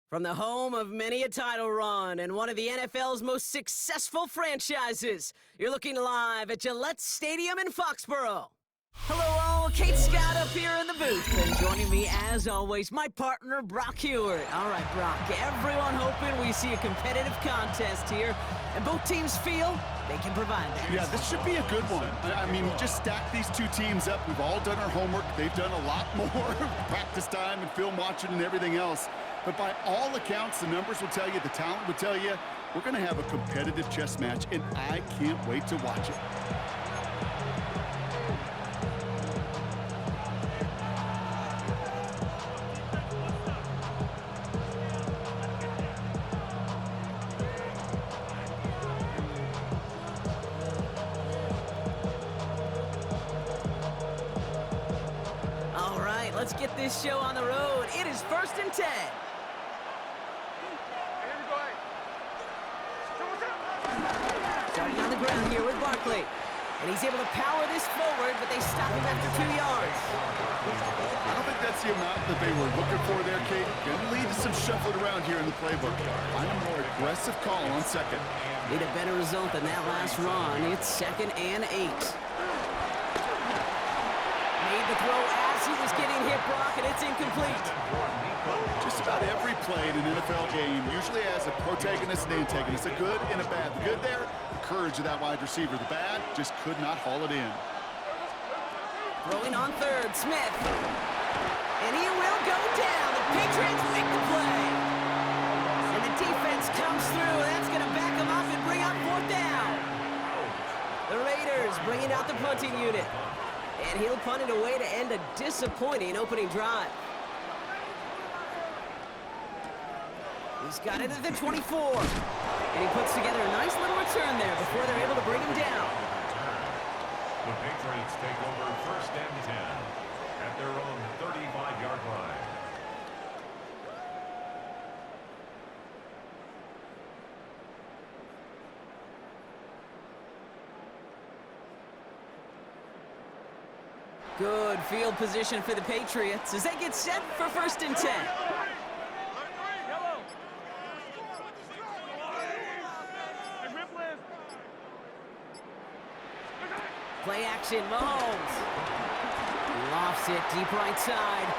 From the home of many a title run and one of the NFL's most successful franchises, you're looking live at Gillette Stadium in Foxborough. Hello all, Kate Scott up here in the booth, and joining me as always, my partner Brock Heward. All right, Brock, everyone hoping we see a competitive contest here, and both teams feel they can provide that. Yeah, this should be a good one. I mean, just stack these two teams up. We've all done our homework. They've done a lot more practice time and film watching and everything else. But by all accounts, the numbers will tell you, the talent will tell you, we're going to have a competitive chess match, and I can't wait to watch it. All right, let's get this show on the road. It is 1st and 10. Starting on the ground here with Barkley. And he's able to power this forward, but they stop him after 2 yards. I don't think that's the amount that they were looking for there, Kate. Going to lead to some shuffling around here in the playbook. Find a more aggressive call on second. Need a better result than that last run. It's 2nd and 8. Made the throw as he was getting hit, Brock, and it's incomplete. Just about every play in an NFL game usually has a protagonist and antagonist, a good and a bad. The good there, the courage of that wide receiver. The bad, just could not haul it in. Throwing on third, Smith. And he will go down. The Patriots make the play. And the defense comes through. That's going to back them up and bring up 4th down. The Raiders bringing out the punting unit. And he'll punt it away to end a disappointing opening drive. He's got it at the 24. And he puts together a nice little return there before they're able to bring him down. The Patriots take over 1st and 10 at their own 35-yard line. Good field position for the Patriots as they get set for 1st and 10. Play action, Mahomes. Lofts it deep right side.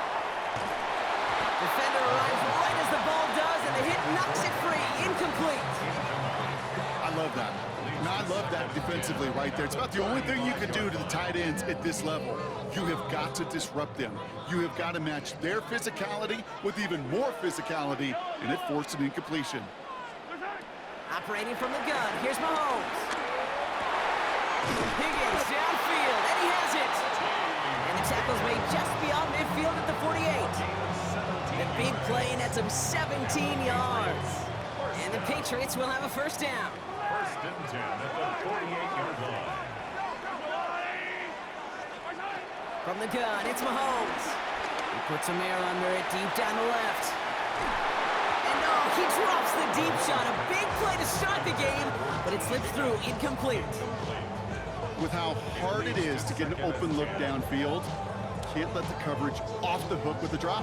Defender arrives right as the ball does, and the hit knocks it free. Incomplete. I love that. Now, I love that defensively right there. It's about the only thing you can do to the tight ends at this level. You have got to disrupt them. You have got to match their physicality with even more physicality, and it forced an incompletion. Operating from the gun, here's Mahomes. Higgins downfield, and he has it. And the tackle's made just beyond midfield at the 48. The big play nets him 17 yards. And the Patriots will have a 1st down. 1st and 10 at the 48-yard line. From the gun, it's Mahomes. He puts some air under it deep down the left. And no, he drops the deep shot. A big play to start the game, but it slips through incomplete. With how hard it is to get an open look downfield, can't let the coverage off the hook with a drop.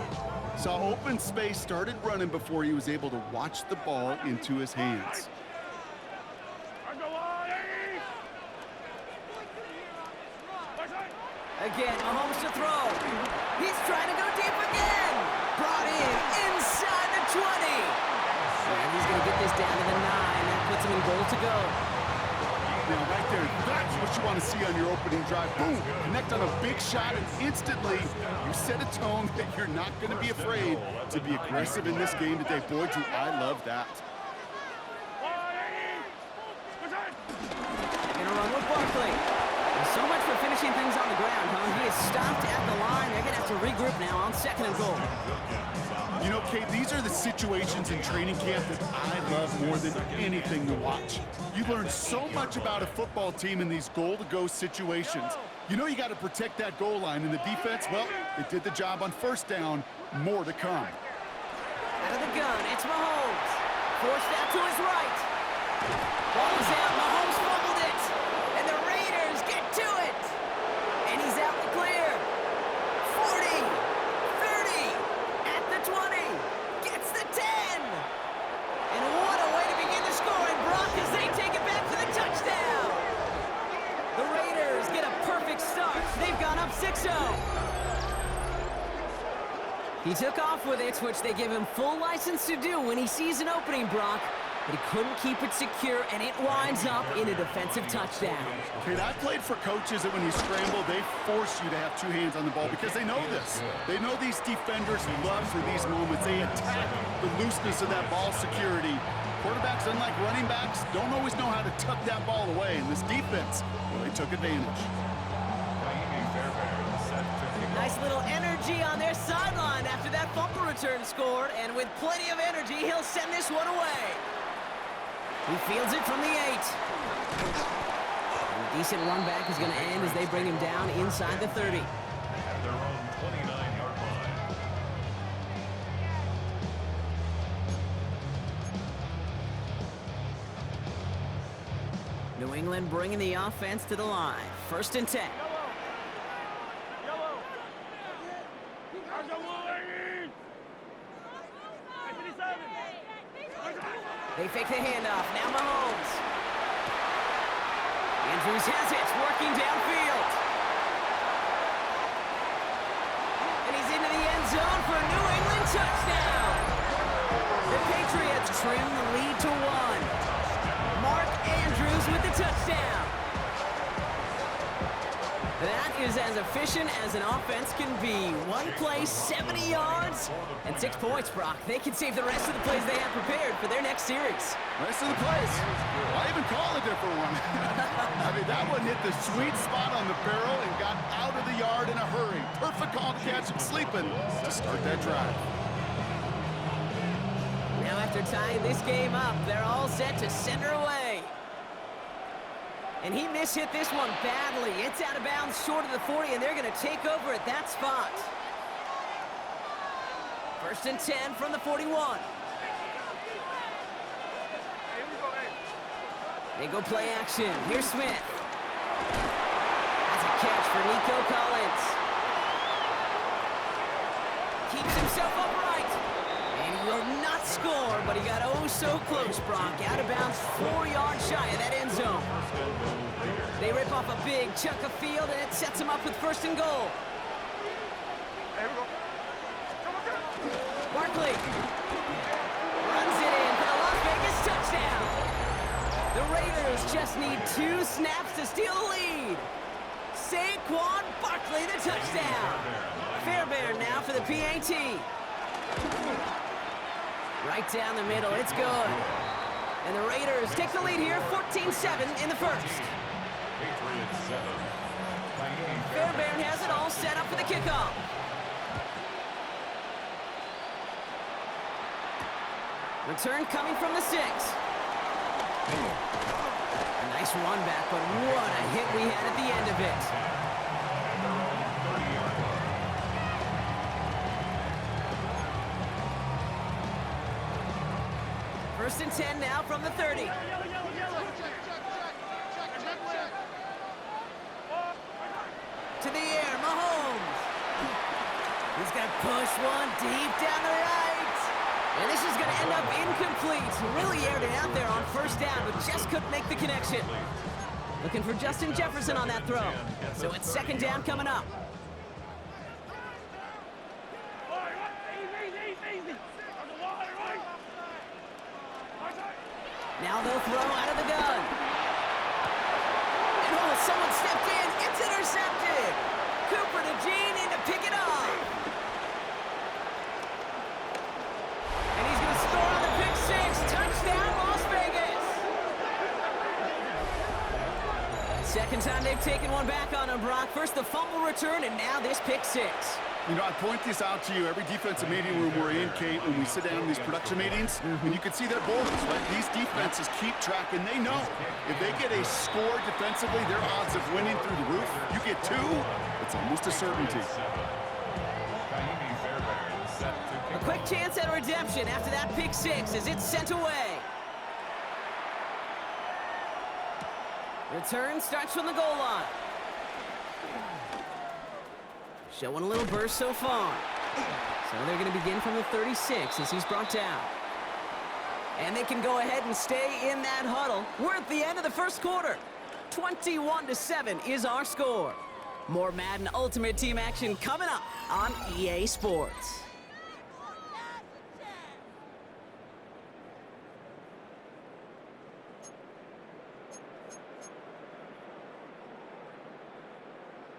Saw open space, started running before he was able to watch the ball into his hands. Again, Mahomes to throw. He's trying to go deep again. Brought in inside the 20. And he's going to get this down to the 9. That puts him in goal to go. Now, right there, that's what you want to see on your opening drive. Boom, connect on a big shot, and instantly you set a tone that you're not going to be afraid to be aggressive in this game today. Boy, do I love that. Going to run with Barkley. So much for finishing things on the ground, huh? He is stopped at the line. They're going to have to regroup now on 2nd and goal. You know, Kate, these are the situations in training camp that I love more than anything to watch. You learn so much about a football team in these goal-to-go situations. You know you got to protect that goal line, and the defense, well, they did the job on 1st down. More to come. Out of the gun, it's Mahomes. Forced out to his right. Ball is out. Mahomes fumbled it. And the Raiders get to it. And he's out in the clear. 40, 30, at the 20. Gets the 10. took off with it, which they give him full license to do when he sees an opening, Brock. But he couldn't keep it secure, and it winds up in a defensive touchdown. Kate, I've played for coaches that when you scramble, they force you to have two hands on the ball because they know this. They know these defenders love for these moments. They attack the looseness of that ball security. Quarterbacks, unlike running backs, don't always know how to tuck that ball away. And this defense, well, they took advantage. Nice little energy on their sideline after that fumble return scored. And with plenty of energy, he'll send this one away. He fields it from the 8. And a decent run back is going to end as they bring him down inside the 30. At their own 29-yard line. New England bringing the offense to the line. 1st and 10. They fake the handoff. Now Mahomes. Andrews has it, working downfield. And he's into the end zone for a New England touchdown. The Patriots trim the lead to 1. Mark Andrews with the touchdown. That is as efficient as an offense can be. One play, 70 yards, and 6 points, Brock. They can save the rest of the plays they have prepared for their next series. Rest of the plays. Why even call a different one? I mean, that one hit the sweet spot on the barrel and got out of the yard in a hurry. Perfect call to catch him sleeping to start that drive. Now after tying this game up, they're all set to send her away. And he mishit this one badly. It's out of bounds short of the 40, and they're going to take over at that spot. 1st and 10 from the 41. They go play action. Here's Smith. That's a catch for Nico Collins. Keeps himself upright. And he will not score, but he got oh so close, Brock. Out of bounds, 4 yards shy of that end zone. They rip off a big chunk of field, and it sets them up with 1st and goal. Barkley runs it in for the Las Vegas touchdown. The Raiders just need 2 snaps to steal the lead. Saquon Barkley, the touchdown. Fairbairn now for the PAT. Right down the middle, it's good. And the Raiders take the lead here, 14-7 in the 1st. Fairbairn has it all set up for the kickoff. Return coming from the 6. A nice run back, but what a hit we had at the end of it. 1st and 10 now from the 30. To the air, Mahomes. He's going to push one deep down the right. And this is going to end up incomplete. Really aired it out there on 1st down, but just couldn't make the connection. Looking for Justin Jefferson on that throw. So it's 2nd down coming up. Now they'll throw out of the gun. And oh, someone stepped in. It's intercepted. Cooper to Jean in to pick it up. And he's going to score on the pick 6. Touchdown, Las Vegas. 2nd time they've taken one back on him, Brock. First the fumble return, and now this pick 6. You know, I point this out to you every defensive meeting room we're in, Kate, when we sit down in these production meetings, and you can see their borders, right? These defenses keep track, and they know if they get a score defensively, their odds of winning through the roof. You get 2, it's almost a certainty. A quick chance at redemption after that pick 6 as it's sent away. Return starts from the goal line. Showing a little burst so far. So they're going to begin from the 36 as he's brought down. And they can go ahead and stay in that huddle. We're at the end of the 1st quarter. 21-7 is our score. More Madden Ultimate Team action coming up on EA Sports.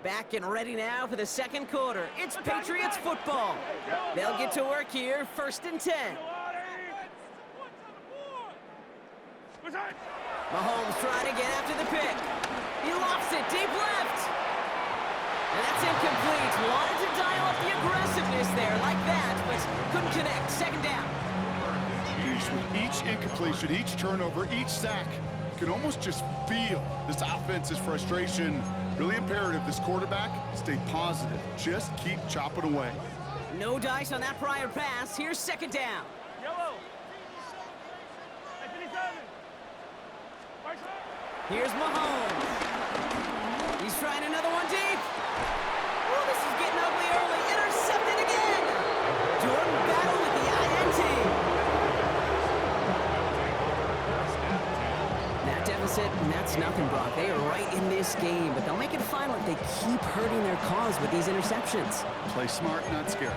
Back and ready now for the second quarter. It's Patriots football. They'll get to work here, 1st and 10. Mahomes trying to get after the pick. He lofts it deep left. And that's incomplete. Wanted to dial up the aggressiveness there like that, but couldn't connect. 2nd down. Each incompletion, each turnover, each sack, you can almost just feel this offense's frustration. Really imperative this quarterback stay positive. Just keep chopping away. No dice on that prior pass. Here's 2nd down. Here's Mahomes. He's trying another one deep. Oh, this is getting ugly early. Intercepted again. Jordan Battle with the INT. That deficit, and that's nothing, Brock. They are right in this game, but they'll make it final if they keep hurting their cause with these interceptions. Play smart, not scared.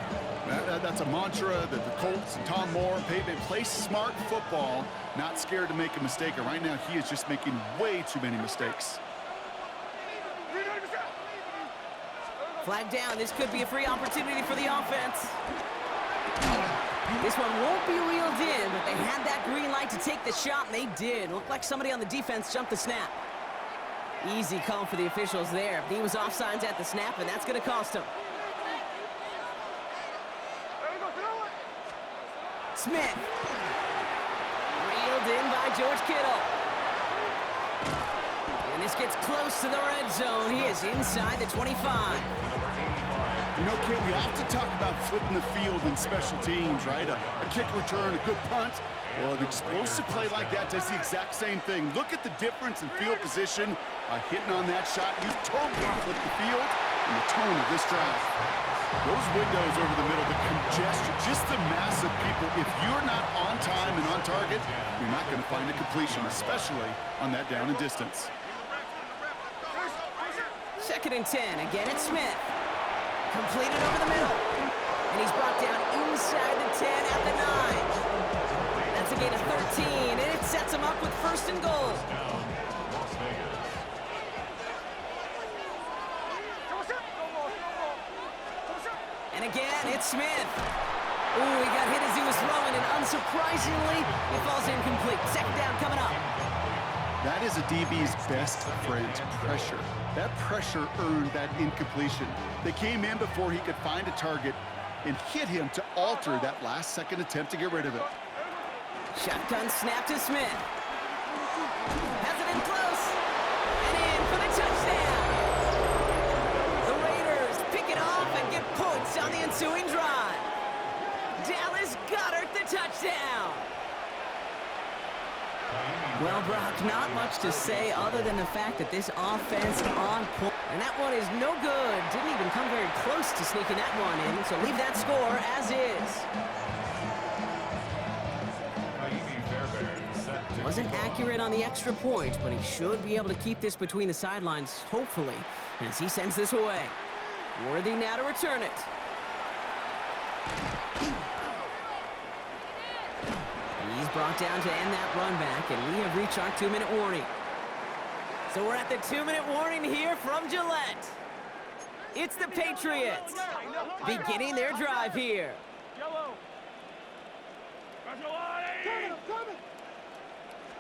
That's a mantra that the Colts and Tom Moore and Peyton play smart football, not scared to make a mistake. And right now, he is just making way too many mistakes. Flag down. This could be a free opportunity for the offense. This one won't be reeled in, but they had that green light to take the shot, and they did. Looked like somebody on the defense jumped the snap. Easy call for the officials there. He was offsides at the snap, and that's going to cost him. Smith. Reeled in by George Kittle. And this gets close to the red zone. He is inside the 25. You know, Kate, we have to talk about flipping the field in special teams, right? A kick return, a good punt. Well, an explosive play like that does the exact same thing. Look at the difference in field position by hitting on that shot. You totally flipped the field and the tone of this drive. Those windows over the middle, the congestion, just the mass of people. If you're not on time and on target, you're not going to find a completion, especially on that down and distance. 2nd and 10. Again, it's Smith. Completed over the middle. And he's brought down inside the 10 at the 9. That's a gain of 13, and it sets him up with 1st and goal. And again, it's Smith. Ooh, he got hit as he was throwing, and unsurprisingly, it falls incomplete. 2nd down coming up. That is a DB's best friend, pressure. That pressure earned that incompletion. They came in before he could find a target and hit him to alter that last-second attempt to get rid of it. Shotgun snap to Smith. Has it in close. And in for the touchdown. The Raiders pick it off and get points on the ensuing drive. Dallas Goedert the touchdown. Well, Brock, not much to say other than the fact that this offense on point. And that one is no good. Didn't even come very close to sneaking that one in. So leave that score as is. Wasn't accurate on the extra point, but he should be able to keep this between the sidelines, hopefully, as he sends this away. Worthy now to return it. He's brought down to end that run back, and we have reached our 2-minute warning. So we're at the 2-minute warning here from Gillette. It's the Patriots beginning their drive here.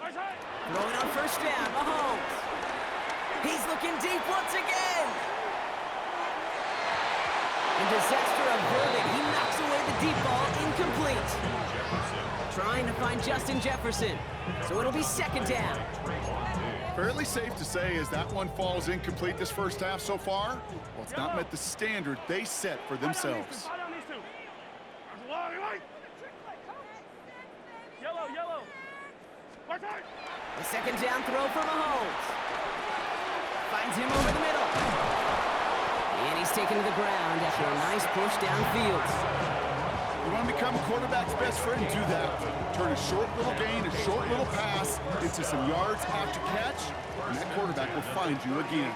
Throwing on 1st down, Mahomes. He's looking deep once again. And disaster averted. He knocks away the deep ball, incomplete. Trying to find Justin Jefferson. So it'll be 2nd down. Fairly safe to say as that one falls incomplete this first half so far, well, it's not met the standard they set for themselves. The 2nd down throw for Mahomes. Finds him over the middle. And he's taken to the ground after a nice push downfield. You want to become a quarterback's best friend? Do that. Turn a short little gain, a short little pass into some yards after catch, and that quarterback will find you again.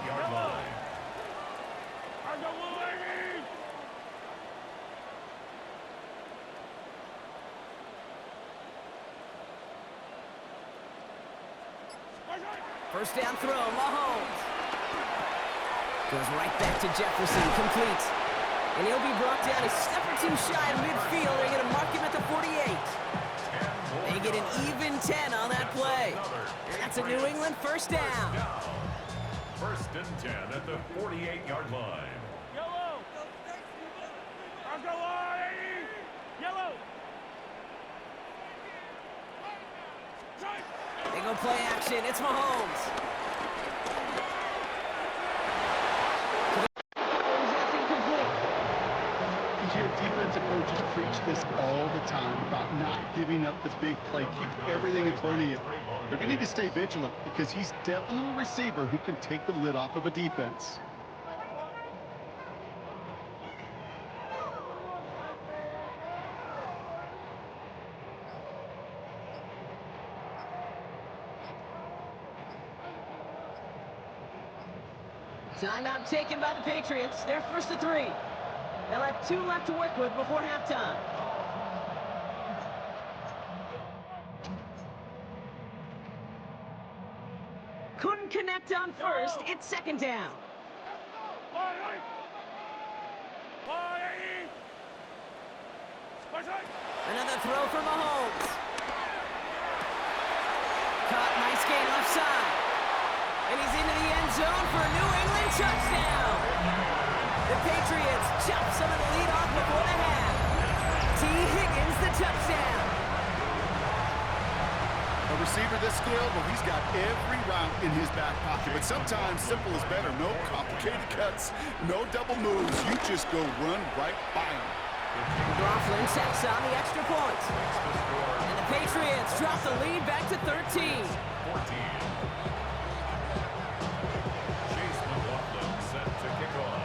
First down throw, Mahomes. Goes right back to Jefferson, complete. And he'll be brought down a step or two shy of midfield. They're going to mark him at the 48. They get an even 10 on that play. And that's a New England first down. First and 10 at the 48-yard line. Yellow! Yellow! They go play action. It's Mahomes. Your defensive coaches preach this all the time about not giving up the big play. Keep everything in front of you. They're going to need to stay vigilant because he's definitely a receiver who can take the lid off of a defense. Timeout taken by the Patriots. They're first to 3. They'll have 2 left to work with before halftime. Couldn't connect on first. It's second down. Another throw for Mahomes. Caught, nice gain left side. And he's into the end zone for a New England touchdown. The Patriots chop some of the lead off before the half. T. Higgins, the touchdown. A receiver this skilled, well, he's got every route in his back pocket. But sometimes simple is better. No complicated cuts, no double moves. You just go run right by him. Laughlin sets on the extra point. And the Patriots drop the lead back to 13. 14. Chase McLaughlin set to kick off.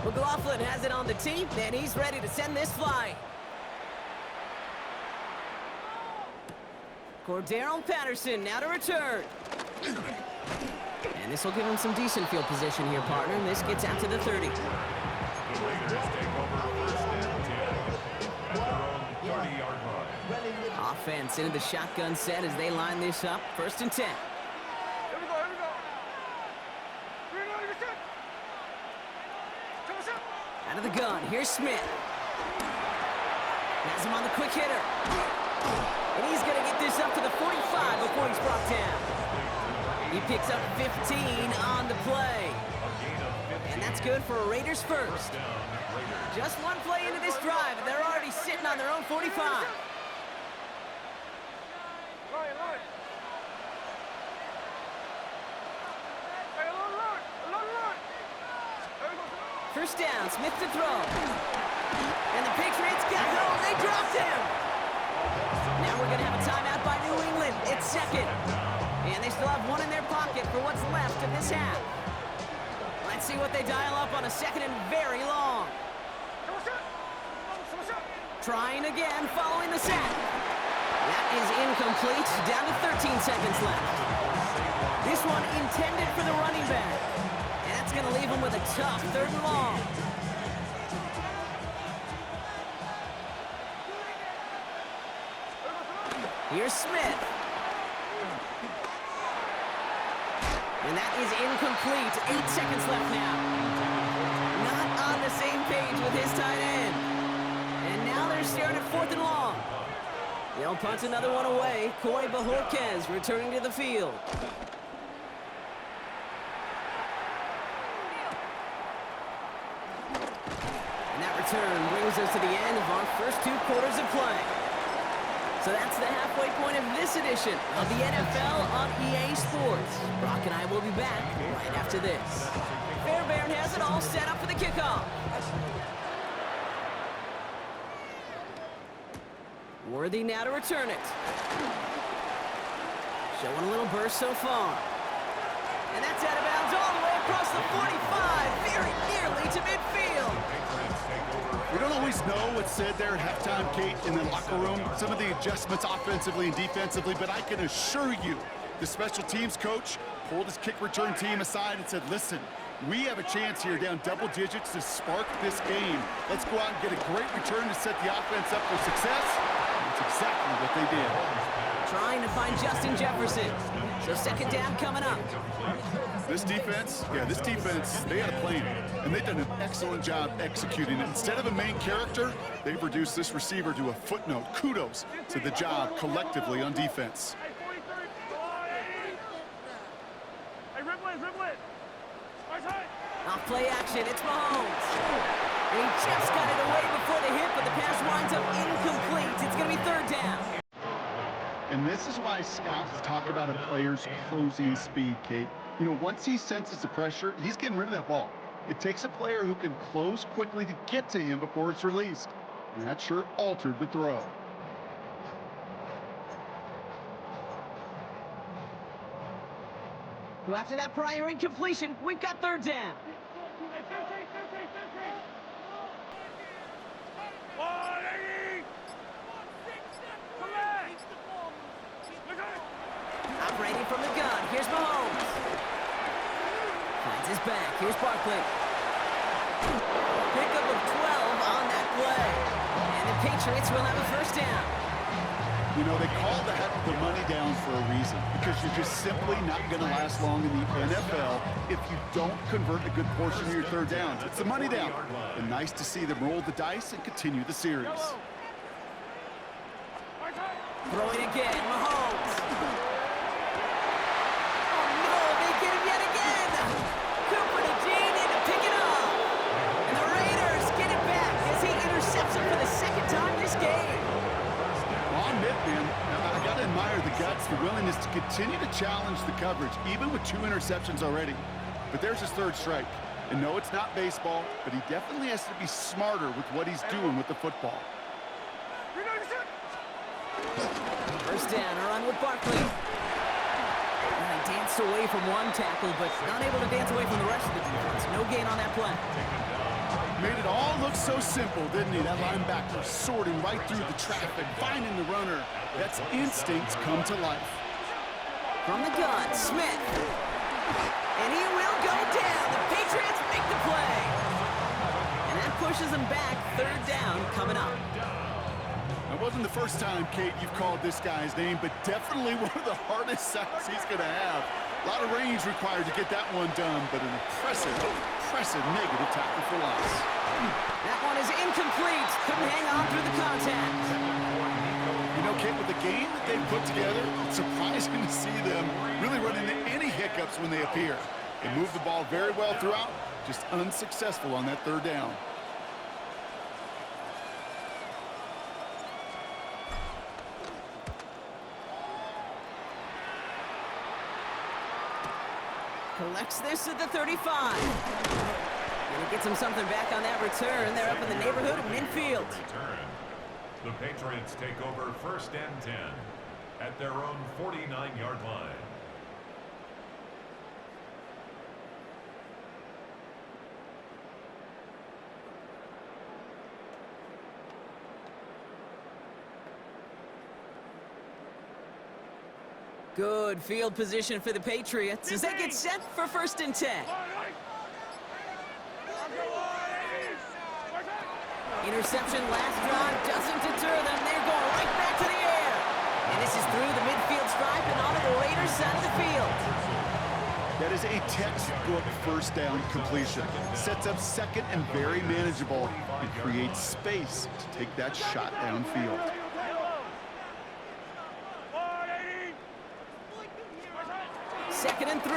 McLaughlin has it on the tee, and he's ready to send this flying. Cordarrelle Patterson now to return. And this will give him some decent field position here, partner. And this gets out to the 30. The Raiders take over first and 10 at their own 30-yard line. Offense into the shotgun set as they line this up. First and 10. Out of the gun, here's Smith. Has him on the quick hitter. And he's going to get this up to the 45 before he's brought down. He picks up 15 on the play. And that's good for a Raiders first. Just one play into this drive, and they're already sitting on their own 45. First down, Smith to throw. And the Patriots get home. They dropped him. Now we're going to have a timeout by New England. It's second. And they still have one in their pocket for what's left of this half. Let's see what they dial up on a second and very long. Trying again, following the sack. That is incomplete. Down to 13 seconds left. This one intended for the running back. And that's going to leave him with a tough third and long. Here's Smith. And that is incomplete. 8 seconds left now. Not on the same page with his tight end. And now they're staring at fourth and long. They'll punt another one away. Coy Bajorquez returning to the field. And that return brings us to the end of our first 2 quarters of play. So that's the halfway point of this edition of the NFL on EA Sports. Brock and I will be back right after this. Fairbairn has it all set up for the kickoff. Worthy now to return it. Showing a little burst so far. And that's out of bounds all the way across the 45, very nearly to midfield. We don't always know what's said there at halftime, Kate, in the locker room. Some of the adjustments offensively and defensively, but I can assure you the special teams coach pulled his kick return team aside and said, listen, We have a chance here down double digits to spark this game. Let's go out and get a great return to set the offense up for success. That's exactly what they did. Trying to find Justin Jefferson. So second down coming up. This defense, they had a plan, and they've done an excellent job executing it. Instead of a main character, they've reduced this receiver to a footnote. Kudos to the job collectively on defense. Hey, ribble it. Off play action, it's Mahomes. And he just got it away before the hit, but the pass winds up incomplete. It's going to be third down. And this is why scouts talk about a player's closing speed, Kate. You know, once he senses the pressure, he's getting rid of that ball. It takes a player who can close quickly to get to him before it's released. And that sure altered the throw. Well, after that prior incompletion, we've got third down. Operating from the gun, here's Mahomes. Finds his back, here's Barkley. Pickup of 12 on that play. And the Patriots will have a first down. You know, they call that the money down for a reason, because you're just simply not going to last long in the NFL if you don't convert a good portion of your third downs. It's the money down. And nice to see them roll the dice and continue the series. Throwing again, Mahomes. Oh no, they get him yet again. Cooper to Gene in to pick it up. And the Raiders get it back as he intercepts him for the second time this game. I'll admit, man, I got to admire the guts, the willingness to continue to challenge the coverage, even with 2 interceptions already. But there's his third strike. And no, it's not baseball, but he definitely has to be smarter with what he's doing with the football. First down, a run with Barkley. He danced away from one tackle, but not able to dance away from the rest of the defense. No gain on that play. Made it all look so simple, didn't he? That linebacker sorting right through the traffic, finding the runner. That's instincts come to life. From the gun, Smith. And he will go down. The Patriots make the play. And that pushes them back. Third down coming up. It wasn't the first time, Kate, you've called this guy's name, but definitely one of the hardest sacks he's going to have. A lot of range required to get that one done, but an impressive negative tackle for loss. That one is incomplete. Couldn't hang on through the contact. You know, Kate, with the game that they've put together, it's surprising to see them really run into any hiccups when they appear. They move the ball very well throughout, just unsuccessful on that third down. Collects this at the 35. And he gets him something back on that return. They're up in the neighborhood of midfield. The Patriots take over first and 10 at their own 49-yard line. Good field position for the Patriots as they get set for first and 10. Interception last drive doesn't deter them. They're going right back to the air. And this is through the midfield stripe and onto the Raiders side of the field. That is a textbook first down completion. Sets up second and very manageable and creates space to take that shot downfield. Second and 3.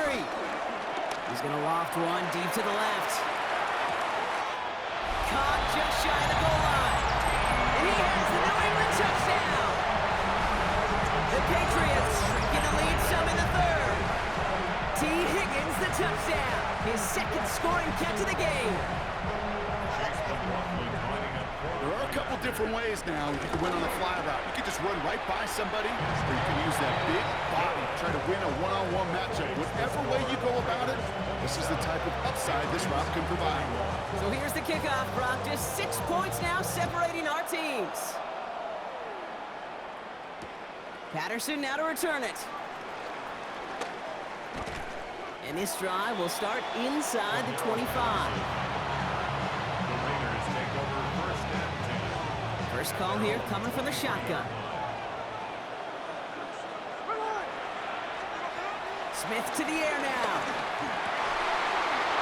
He's going to loft one deep to the left. Caught just shy of the goal line. And he has the New England touchdown. The Patriots shrinking the lead some in the third. T. Higgins the touchdown. His second scoring catch of the game. There are a couple different ways now you can win on a fly route. You can just run right by somebody, or you can use that big body to try to win a one-on-one matchup. Whatever way you go about it, this is the type of upside this route can provide. So here's the kickoff, Brock. Just 6 points now separating our teams. Patterson now to return it. And this drive will start inside the 25. The Raiders take over first and 10. First call here coming from the shotgun. Smith to the air now.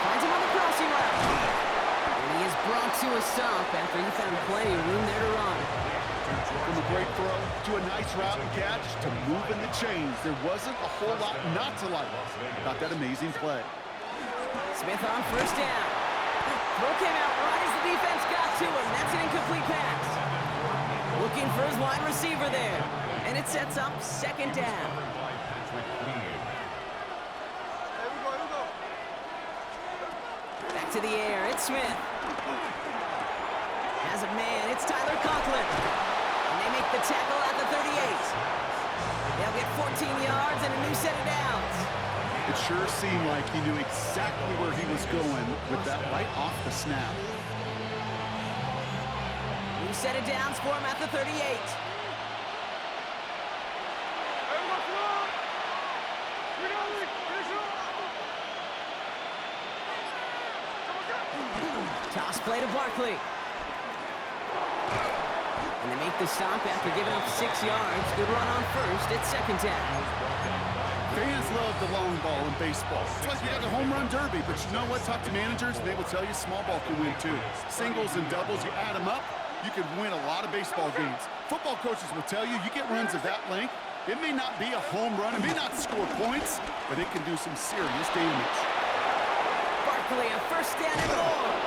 Finds him on the crossing route. And he is brought to a stop after he found plenty of room there to run. From a great throw to a nice route and catch to moving the chains. There wasn't a whole lot not to like about that amazing play. Smith on first down. Throw came out right as the defense got to him. That's an incomplete pass. Looking for his wide receiver there. And it sets up second down. By Patrick Queen. Back to the air. It's Smith. Has a man. It's Tyler Conklin. And they make the tackle at the 38. They'll get 14 yards and a new set of downs. It sure seemed like he knew exactly where he was going with that right off the snap. New set of downs for him at the 38. Toss play to Barkley. And they make the stop after giving up 6 yards. Good run on first at second down. Fans love the long ball in baseball. It's like you got the home run derby, but you know what? Talk to managers, and they will tell you small ball can win too. Singles and doubles, you add them up, you can win a lot of baseball games. Football coaches will tell you, you get runs of that length, it may not be a home run, it may not score points, but it can do some serious damage. Barkley on first down and more.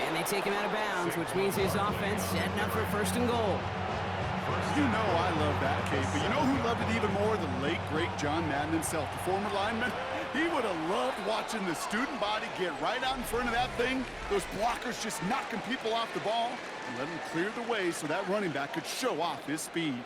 And they take him out of bounds, which means his offense setting up for first and goal. You know I love that, Kate, but you know who loved it even more? The late, great John Madden himself, the former lineman. He would have loved watching the student body get right out in front of that thing, those blockers just knocking people off the ball, and let him clear the way so that running back could show off his speed.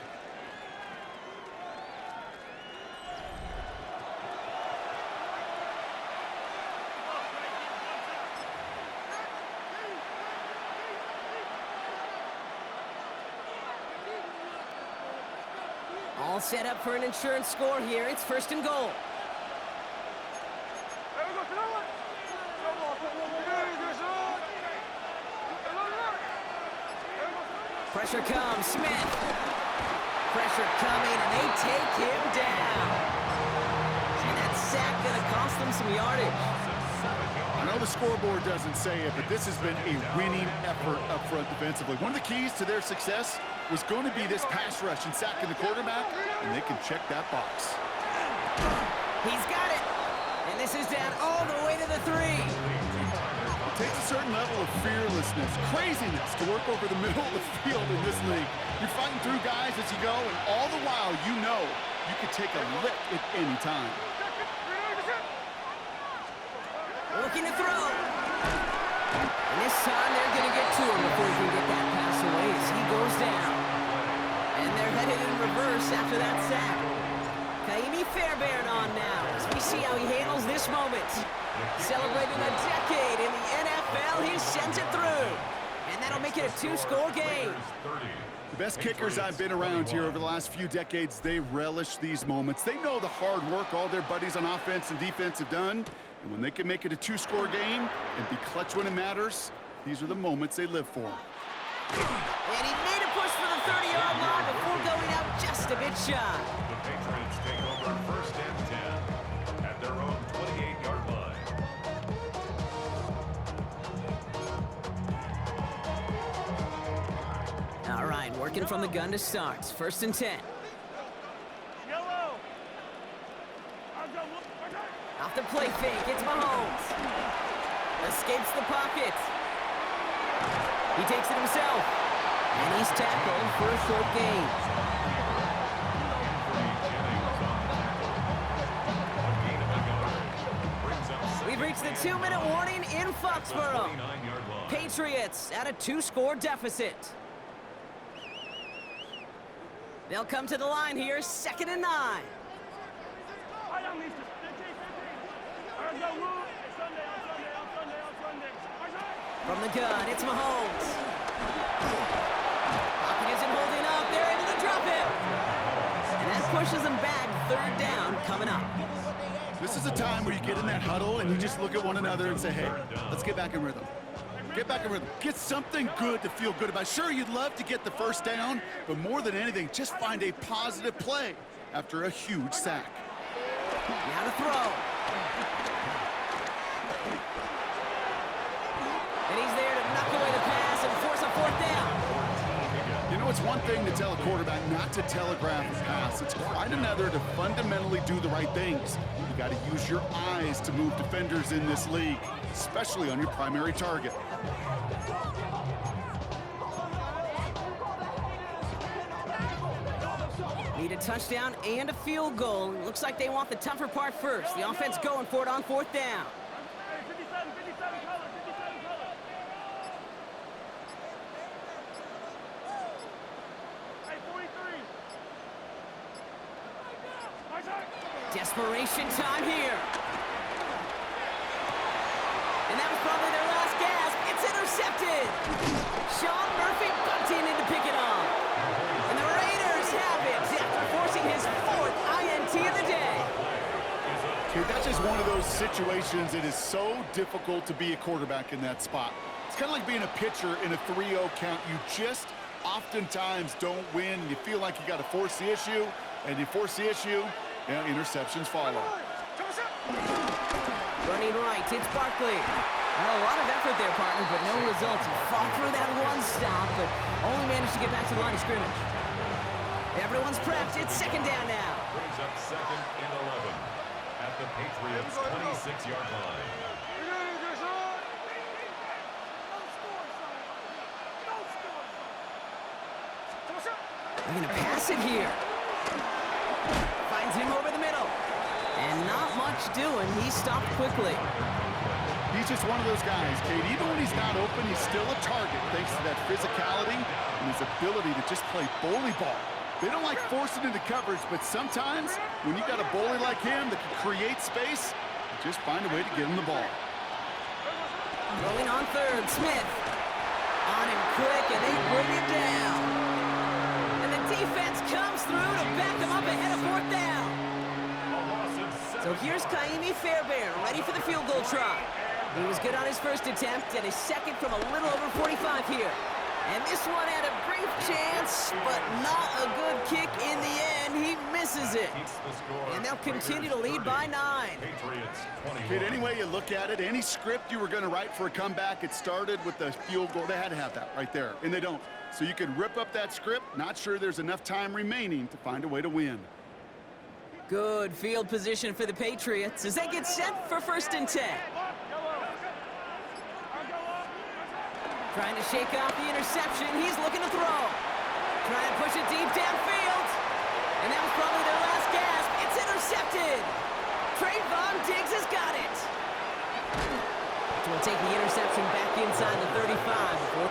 All set up for an insurance score here. It's first and goal. Pressure comes. Smith. Pressure coming, and they take him down. And that sack going to cost them some yardage. I know the scoreboard doesn't say it, but this has been a winning effort up front defensively. One of the keys to their success was going to be this pass rush and sacking the quarterback, and they can check that box. He's got it. And this is down all the way to the 3. It takes a certain level of fearlessness, craziness to work over the middle of the field in this league. You're fighting through guys as you go, and all the while you know you could take a lick at any time. Looking to throw. And this time they're going to get to him before he can get that pass away as he goes down. And they're headed in reverse after that sack. Kaimi Fairbairn on now as we see how he handles this moment. Celebrating a decade in the NFL, he sends it through. And that'll make it a 2-score game. The best kickers I've been around here over the last few decades, they relish these moments. They know the hard work all their buddies on offense and defense have done. And when they can make it a 2-score game and be clutch when it matters, these are the moments they live for. And he made a push for the 30-yard line before going out just a bit shy. The Patriots take over first and 10 at their own 28-yard line. All right, working from the gun to start. First and 10. Yellow. Off the play fake, it's Mahomes. Escapes the pocket. He takes it himself. And he's tackled for a short gain. We've reached the 2-minute warning in Foxborough. Patriots at a 2-score deficit. They'll come to the line here, second and 9. From the gun, it's Mahomes. Pocket isn't holding up. They're able to drop him. And that pushes them back. Third down coming up. This is a time where you get in that huddle and you just look at one another and say, hey, let's get back in rhythm. Get back in rhythm. Get something good to feel good about. Sure, you'd love to get the first down, but more than anything, just find a positive play after a huge sack. Now to throw. And he's there to knock away the pass and force a fourth down. You know, it's one thing to tell a quarterback not to telegraph a pass. It's quite another to fundamentally do the right things. You got to use your eyes to move defenders in this league, especially on your primary target. Need a touchdown and a field goal. Looks like they want the tougher part first. The offense going for it on fourth down. 57 color, 57 color. Hey, 43. My side. Desperation time here. And that was probably their last gasp. It's intercepted. Sean Murphy bunting in to pick it off. And the Raiders have it after forcing his fourth INT of the day. Okay, that's just one of those situations. It is so difficult to be a quarterback in that spot. It's kind of like being a pitcher in a 3-0 count. You just oftentimes don't win. You feel like you got to force the issue, and you force the issue, and interceptions follow. Running right, it's Barkley. Well, a lot of effort there, partner, but no results. He fought through that one stop, but only managed to get back to the line of scrimmage. Everyone's prepped. It's second down now. Brings up second and 11 at the Patriots' 26-yard line. They're going to pass it here. Finds him over the middle. And not much doing. He stopped quickly. He's just one of those guys, Kate. Even when he's not open, he's still a target thanks to that physicality and his ability to just play bully ball. They don't like forcing into coverage, but sometimes when you got a bully like him that can create space, just find a way to get him the ball. Rolling on third, Smith. On him quick, and they bring him down. And the defense comes through to back him up ahead of fourth down. So here's Kaimi Fairbairn, ready for the field goal try. He was good on his first attempt, and his second from a little over 45 here. And this one had a brief chance, but not a good kick in the end. He misses it. And they'll continue to lead by 9. Kate, any way you look at it, any script you were going to write for a comeback, it started with the field goal. They had to have that right there, and they don't. So you can rip up that script. Not sure there's enough time remaining to find a way to win. Good field position for the Patriots as they get set for 1st and 10. Trying to shake off the interception. He's looking to throw. Trying to push it deep downfield. And that was probably their last gasp. It's intercepted. Trayvon Diggs has got it. We'll take the interception back inside the 35 before